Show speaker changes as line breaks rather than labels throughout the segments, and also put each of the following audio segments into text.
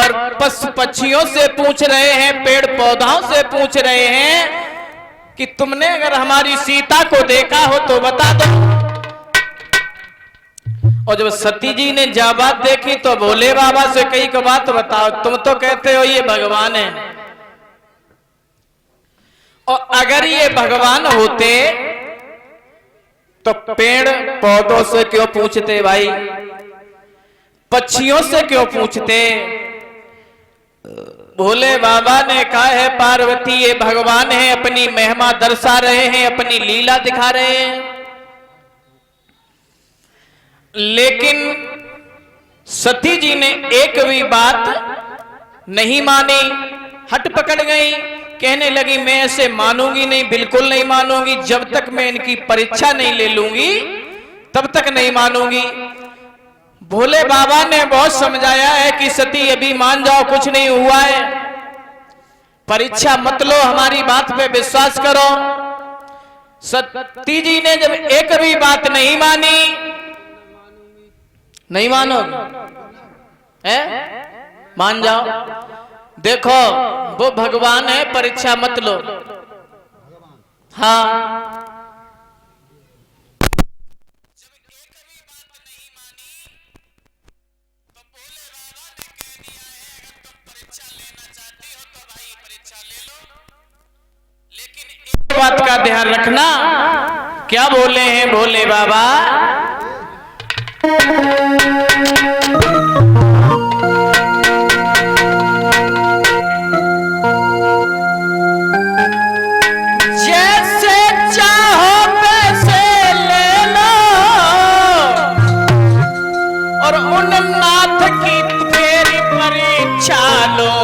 और पशु पक्षियों से पूछ रहे हैं, पेड़ पौधों से पूछ रहे हैं कि तुमने अगर हमारी सीता को देखा हो तो बता दो। और जब सती जी ने जाबात देखी तो भोले बाबा से कई को बात बताओ, तुम तो कहते हो ये भगवान है, और अगर ये भगवान होते तो पेड़ पौधों से क्यों पूछते भाई, पक्षियों से क्यों पूछते। भोले बाबा ने कहा है पार्वती ये भगवान है, अपनी महिमा दर्शा रहे हैं, अपनी लीला दिखा रहे हैं। लेकिन सती जी ने एक भी बात नहीं मानी, हट पकड़ गई, कहने लगी मैं ऐसे मानूंगी नहीं, बिल्कुल नहीं मानूंगी, जब तक मैं इनकी परीक्षा नहीं ले लूंगी तब तक नहीं मानूंगी। भोले बाबा ने बहुत समझाया है कि सती अभी मान जाओ, कुछ नहीं हुआ है, परीक्षा मत लो, हमारी बात पे विश्वास करो। सती जी ने जब एक भी बात नहीं मानी, नहीं मानो है, मान जाओ, देखो वो भगवान है, परीक्षा मत लो। हाँ, बात का ध्यान रखना, क्या बोले हैं भोले बाबा, जैसे चाहो वैसे ले लो और उन नाथ की तेरी परीक्षा लो,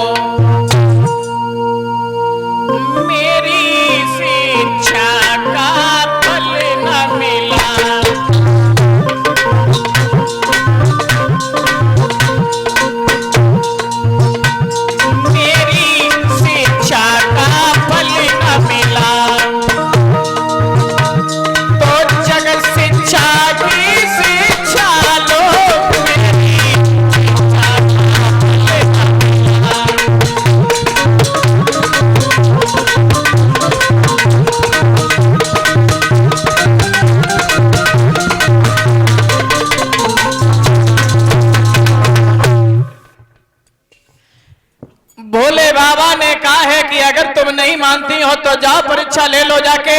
नहीं मानती हो तो जाओ परीक्षा ले लो जाके।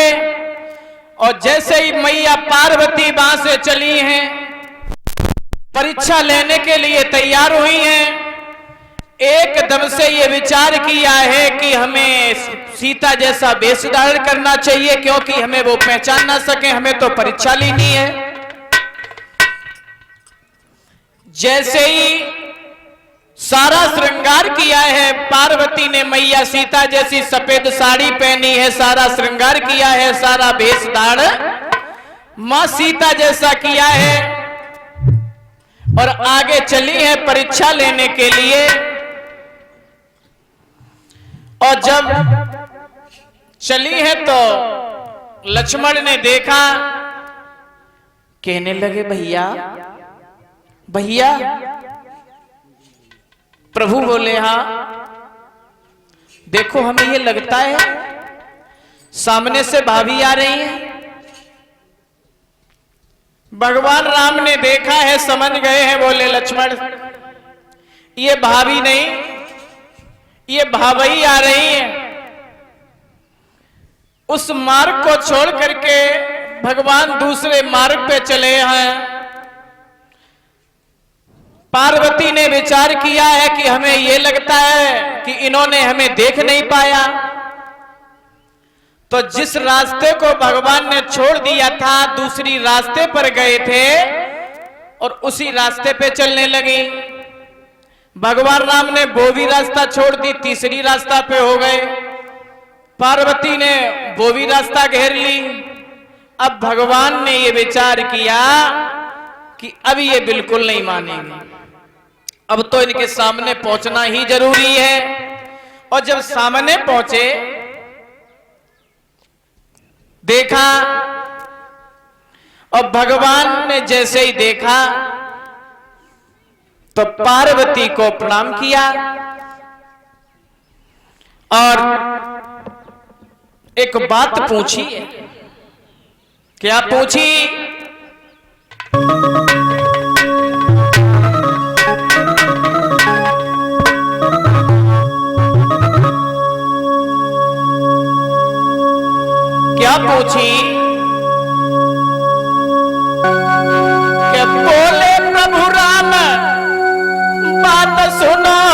और जैसे ही मैया पार्वती वहां से चली हैं, परीक्षा लेने के लिए तैयार हुई हैं, एकदम से ये विचार किया है कि हमें सीता जैसा वेश धारण करना चाहिए, क्योंकि हमें वो पहचान ना सके, हमें तो परीक्षा लेनी है। जैसे ही सारा श्रृंगार किया है पार्वती ने, मैया सीता जैसी सफेद साड़ी पहनी है, सारा श्रृंगार किया है, सारा वेश धारण मां सीता जैसा किया है, और आगे चली है परीक्षा लेने के लिए। और जब चली है तो लक्ष्मण ने देखा, कहने लगे भैया भैया। प्रभु बोले हाँ, देखो हमें ये लगता है सामने से भाभी आ रही है। भगवान राम ने देखा है, समझ गए हैं, बोले लक्ष्मण ये भाभी नहीं, ये भाभी आ रही है। उस मार्ग को छोड़ करके भगवान दूसरे मार्ग पे चले हैं। पार्वती ने विचार किया है कि हमें यह लगता है कि इन्होंने हमें देख नहीं पाया, तो जिस रास्ते को भगवान ने छोड़ दिया था दूसरी रास्ते पर गए थे और उसी रास्ते पे चलने लगी। भगवान राम ने वो भी रास्ता छोड़ दी, तीसरी रास्ता पे हो गए। पार्वती ने वो भी रास्ता घेर ली। अब भगवान ने ये विचार किया कि अब ये बिल्कुल नहीं मानेंगे, अब तो इनके सामने पहुंचना ही जरूरी है। और जब सामने पहुंचे, देखा, और भगवान ने जैसे ही देखा तो पार्वती को प्रणाम किया और एक बात पूछी। क्या पूछी? क्या पूछी? कि बोले प्रभु राम बात सुनो